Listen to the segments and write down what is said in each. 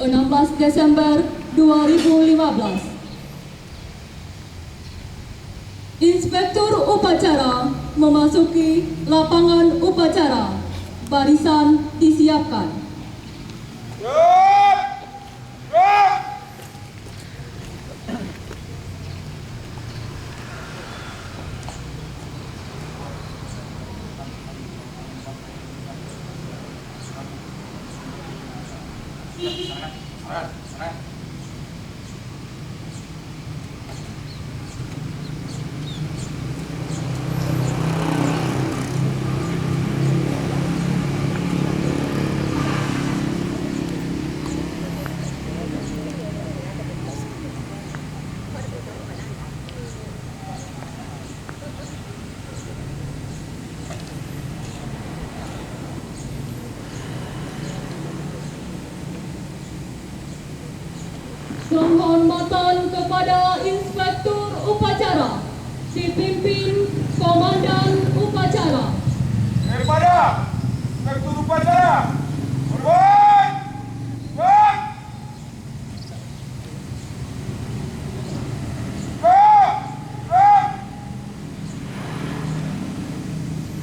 16 Desember 2015. Inspektur upacara memasuki lapangan upacara. Barisan disiapkan. Penghormatan kepada Inspektur Upacara dipimpin Komandan Upacara. Daripada Inspektur Upacara, berbuat, buat,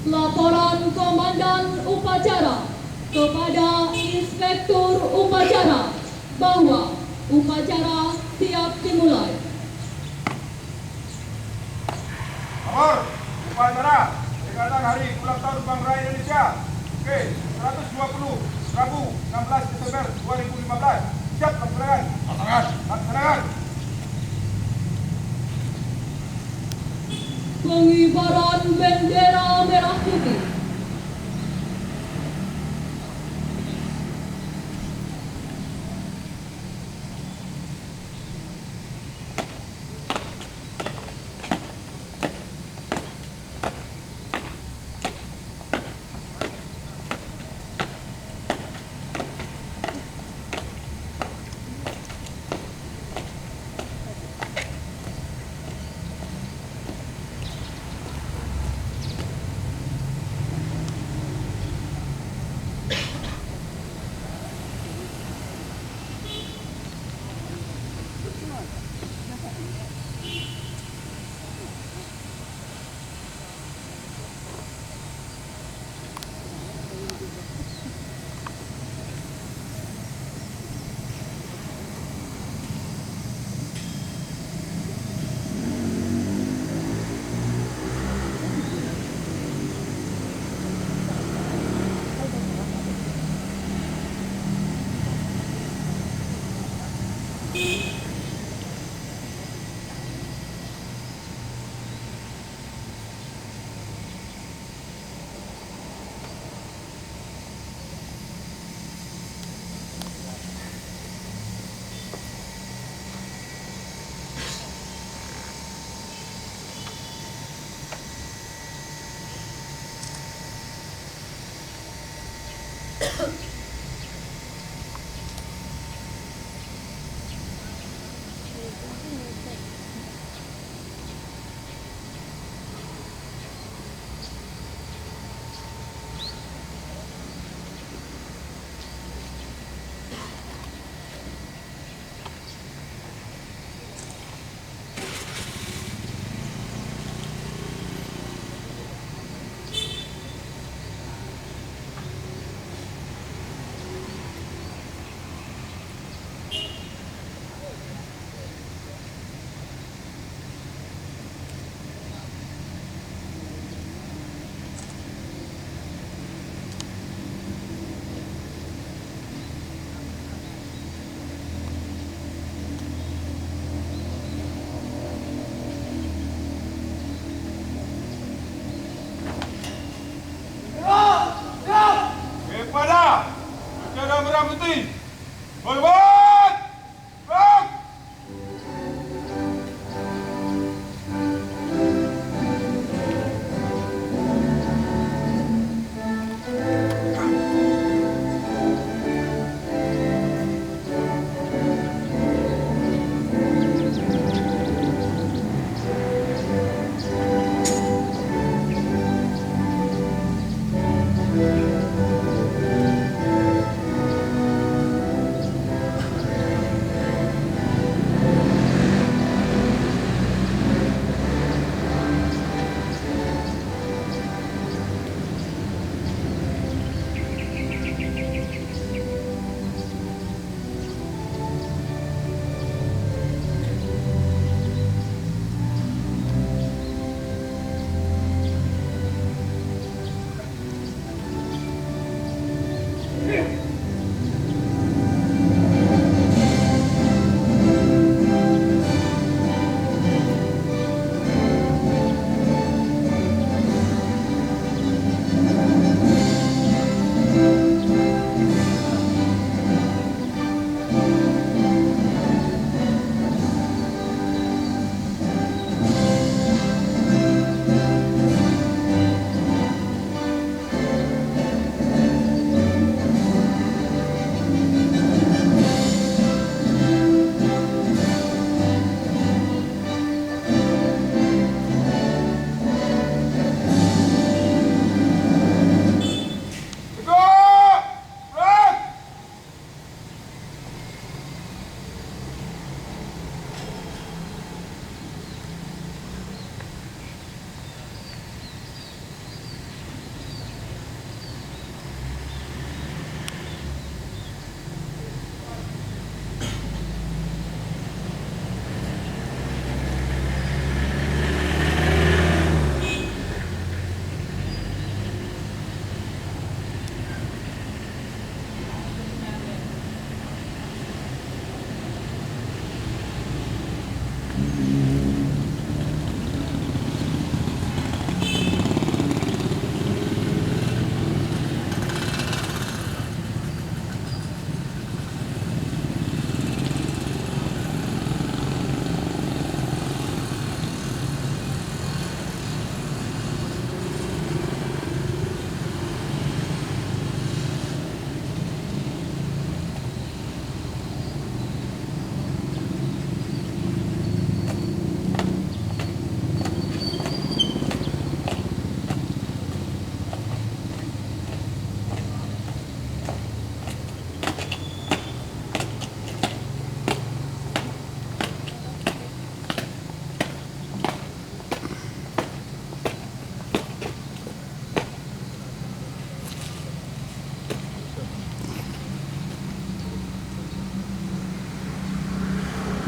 Laporan Komandan Upacara kepada Inspektur Upacara bahwa upacara siap dimulai. Nomor upacara peringatan Hari Ulang Tahun Bank Rakyat Indonesia ke-120 Rabu 16 Desember 2015. Siap laksanakan. Laksanakan. Pengibaran bendera merah putih.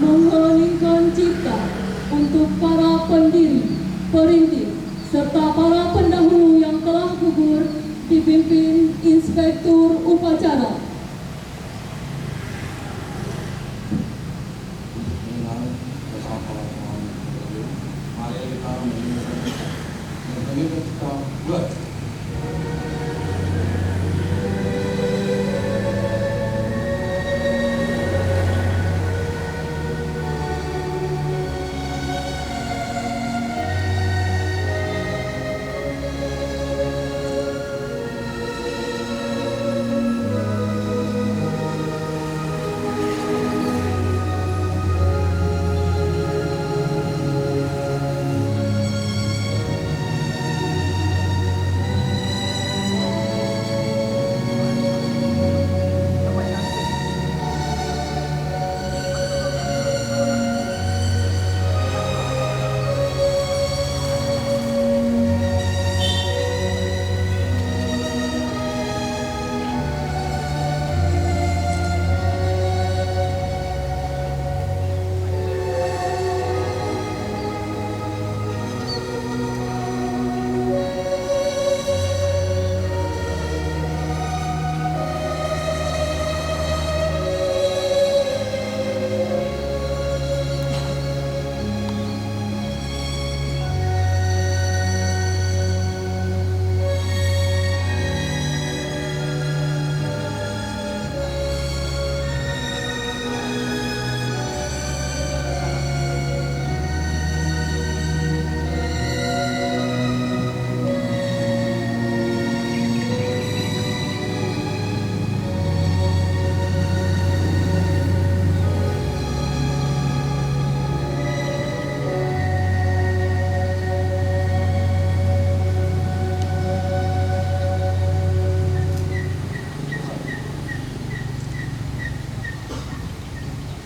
mengheningkan cipta untuk para pendiri, perintis, serta para pendahulu yang telah gugur dipimpin Inspektur Upacara. Mari kita menyanyikan yang kita buat.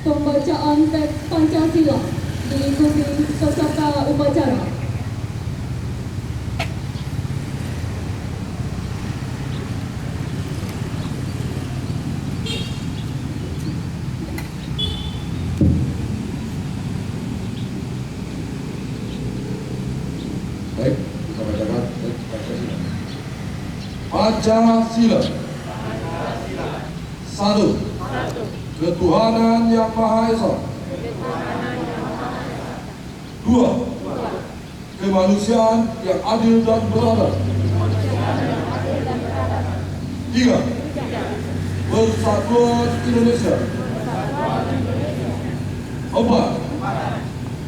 Pembacaan teks Pancasila diikuti peserta upacara. Baik, kita bacakan teks Pancasila. Pancasila. Satu. Ketuhanan Yang Maha Esa. Dua. Kemanusiaan yang adil dan beradab. Tiga. Persatuan Indonesia. Empat.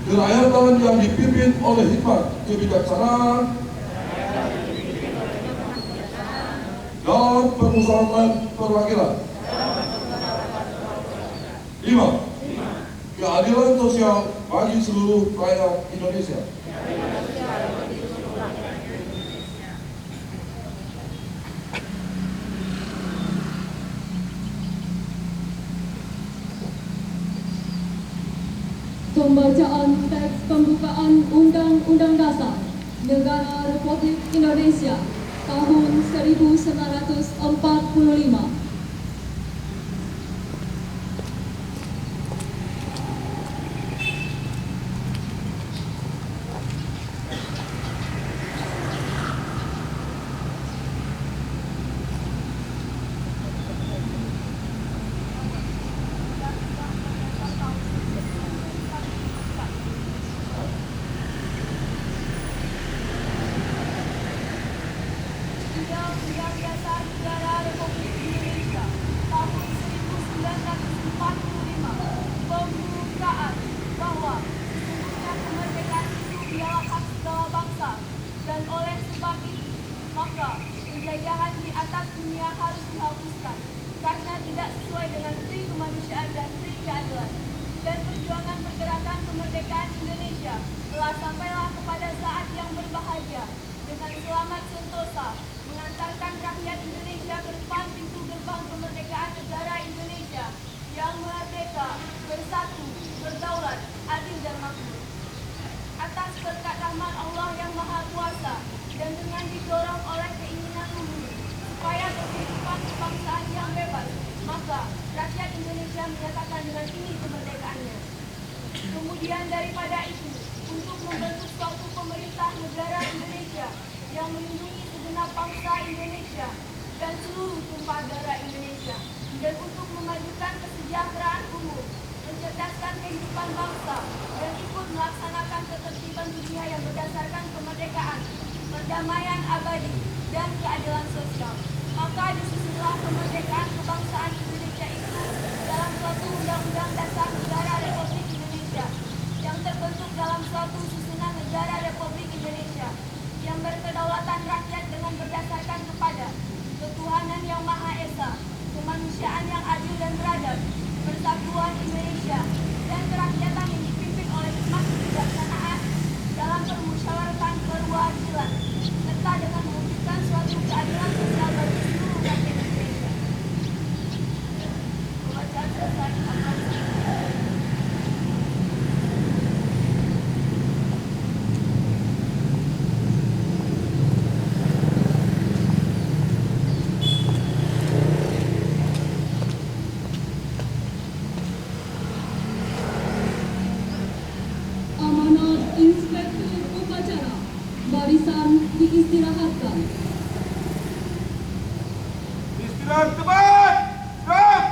Kerakyatan yang dipimpin oleh hikmat kebijaksanaan dan permusyawaratan perwakilan. 5. Keadilan sosial bagi seluruh rakyat Indonesia. Pembacaan teks pembukaan Undang-Undang Dasar Negara Republik Indonesia tahun 1945. Undang-Undang Dasar Negara Republik Indonesia tahun 1945 pembukaan bahwa sesungguhnya kemerdekaan itu ialah hak segala bangsa dan oleh sebab itu maka penjajahan di atas dunia harus dihapuskan karena tidak sesuai dengan pri kemanusiaan dan pri keadilan, dan perjuangan pergerakan kemerdekaan Indonesia telah sampailah kepada saat yang berbahagia dengan selamat sentosa mengantarkan rakyat Indonesia ke depan pintu gerbang kemerdekaan negara Indonesia yang merdeka, bersatu, berdaulat, adil dan makmur. Atas berkat rahmat Allah yang Maha Kuasa dan dengan didorong oleh keinginan luhur supaya berkehidupan kebangsaan yang bebas, maka rakyat Indonesia menyatakan dengan ini kemerdekaannya. Kemudian daripada itu, untuk membentuk suatu pemerintah negara Indonesia yang melindungi segenap bangsa Indonesia dan seluruh tumpah darah Indonesia, dan untuk memajukan kesejahteraan umum, mencerdaskan kehidupan bangsa, dan ikut melaksanakan ketertiban dunia yang berdasarkan kemerdekaan, perdamaian abadi, dan keadilan sosial. Maka disusunlah kemerdekaan kebangsaan Indonesia itu dalam suatu undang-undang dasar negara Republik Indonesia yang terbentuk dalam suatu susunan negara Republik Indonesia yang berkedaulatan rakyat dengan berdasarkan kepada ketuhanan yang Maha Esa, kemanusiaan yang adil dan beradab, persatuan Indonesia, dan kerakyatan yang dipimpin oleh hikmat kebijaksanaan dalam permusyawaratan perwakilan, serta dengan mewujudkan suatu keadilan sosial bagi seluruh rakyat Indonesia. Pembacaan selesai. Amanat Inspektur Upacara. Barisan diistirahatkan. Istirahat tempat. Gerak.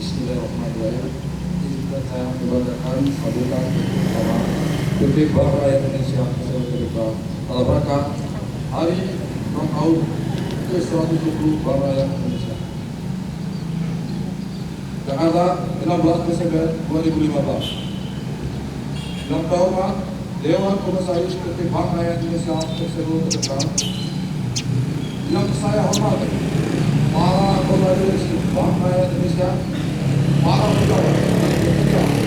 Bismillahirrahmanirrahim. Izinkan saya membacakan sambutan bersama Bukti Bangsa Rakyat Indonesia Kesehatan dalam rangka Hari Ulang Tahun ke-170 Bangsa Rakyat Indonesia. Jakarta, 16 Desember 2015. Dalam kehormat Dewan Komisaris Bukti Bangsa Rakyat Indonesia Kesehatan yang saya hormati para anggota direksi Bangsa Rakyat Indonesia, para pejabat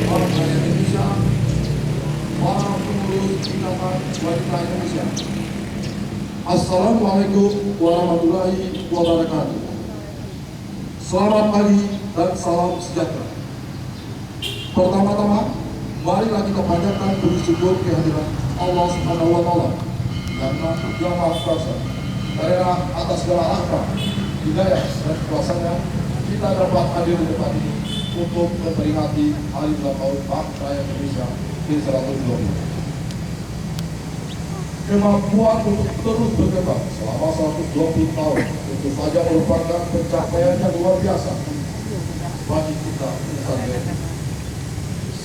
Bangsa Rakyat Indonesia, para pengurus ikatan wanita Indonesia. Assalamualaikum warahmatullahi wabarakatuh. Selamat pagi dan salam sejahtera. Pertama-tama, marilah kita panjatkan puji syukur kehadiran Allah Subhanahu wa Ta'ala yang Maha Kuasa. Karena atas segala rahmat, hidayah dan kuasanya, kita dapat hadir di tempat ini untuk memperingati Hari Ulang Tahun Bangsa Rakyat Indonesia ke-120. Kemampuan untuk terus berkembang selama 120 tahun tentu saja merupakan pencapaian yang luar biasa bagi kita insan BRI.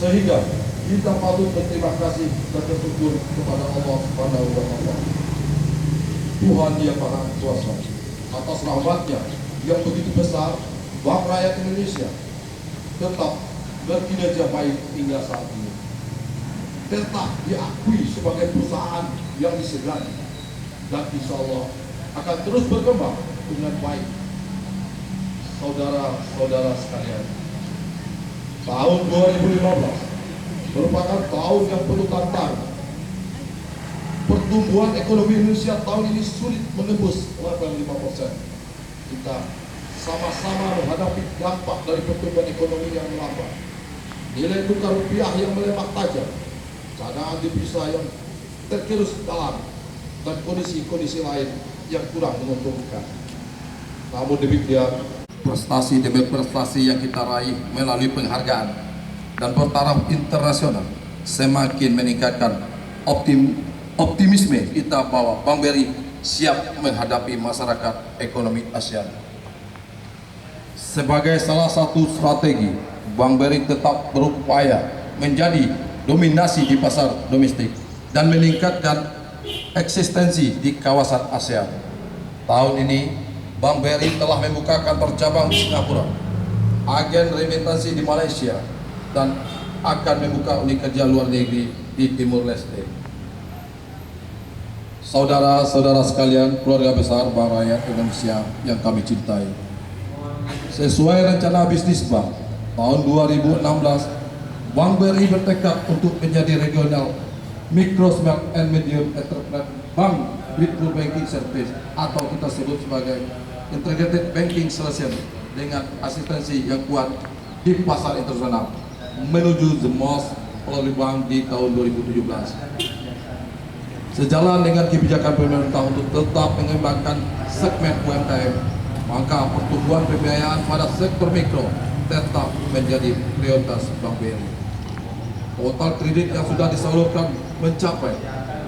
Sehingga kita patut berterima kasih dan bersyukur kepada Allah Subhanahu wa Ta'ala, Tuhan yang Maha Kuasa, atas rahmatnya yang begitu besar. Bank Rakyat Indonesia tetap berkinerja baik hingga saat ini, tetap diakui sebagai perusahaan yang disegani, dan insya Allah akan terus berkembang dengan baik. Saudara-saudara sekalian, tahun 2015 merupakan tahun yang penuh tantangan. Pertumbuhan ekonomi Indonesia tahun ini sulit menembus level 5%. Kita sama-sama menghadapi dampak dari pertumbuhan ekonomi yang melambat, nilai tukar rupiah yang melemah tajam, cadangan devisa yang tergerus dalam, dan kondisi-kondisi lain yang kurang menguntungkan. Namun demikian, prestasi demi prestasi yang kita raih melalui penghargaan dan bertaraf internasional semakin meningkatkan optimisme kita bahwa Bank BRI siap menghadapi masyarakat ekonomi ASEAN. Sebagai salah satu strategi, Bank BRI tetap berupaya menjadi dominasi di pasar domestik dan meningkatkan eksistensi di kawasan ASEAN. Tahun ini, Bank BRI telah membuka kantor cabang di Singapura, agen remitansi di Malaysia, dan akan membuka unit kerja luar negeri di Timur Leste. Saudara-saudara sekalian, keluarga besar Bank Rakyat Indonesia yang kami cintai, sesuai rencana bisnis Bank tahun 2016, Bank BRI bertekad untuk menjadi regional micro, small, and medium enterprise bank with full banking service, atau kita sebut sebagai integrated banking solution, dengan asistensi yang kuat di pasar internasional menuju the most melalui bank di tahun 2017. Sejalan dengan kebijakan pemerintah untuk tetap mengembangkan segmen UMKM, maka pertumbuhan pembiayaan pada sektor mikro tetap menjadi prioritas Bank BRI. Total kredit yang sudah disalurkan mencapai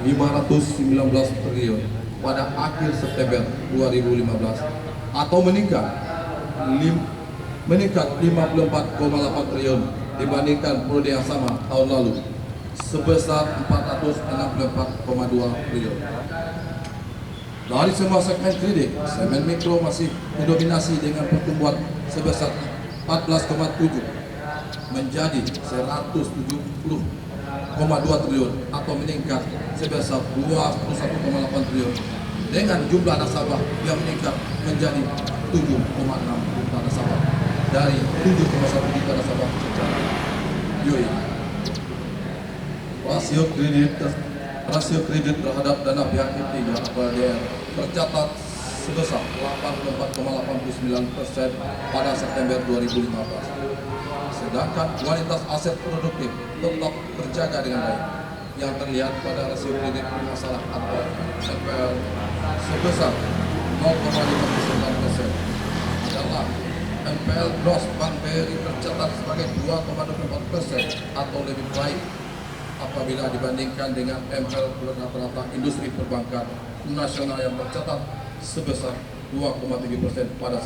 519 triliun pada akhir September 2015 atau meningkat 54,8 triliun dibandingkan periode yang sama tahun lalu sebesar 464,2 triliun. Dari semua segmen kredit, segmen mikro masih didominasi dengan pertumbuhan sebesar 14,7 menjadi 170,2 triliun atau meningkat sebesar 21,8 triliun dengan jumlah nasabah yang meningkat menjadi 7,6 juta nasabah dari 7,1 juta nasabah secara UI. Rasio kredit terhadap dana pihak ketiga atau LDR tercatat sebesar 84,89% pada September 2015. Sedangkan kualitas aset produktif tetap terjaga dengan baik, yang terlihat pada rasio kredit bermasalah atau NPL sebesar 0,59%. Adalah NPL gross Bank BRI tercatat sebagai 2,24% atau lebih baik apabila dibandingkan dengan NPL rata-rata industri perbankan nasional yang tercatat sebesar 2,3% pada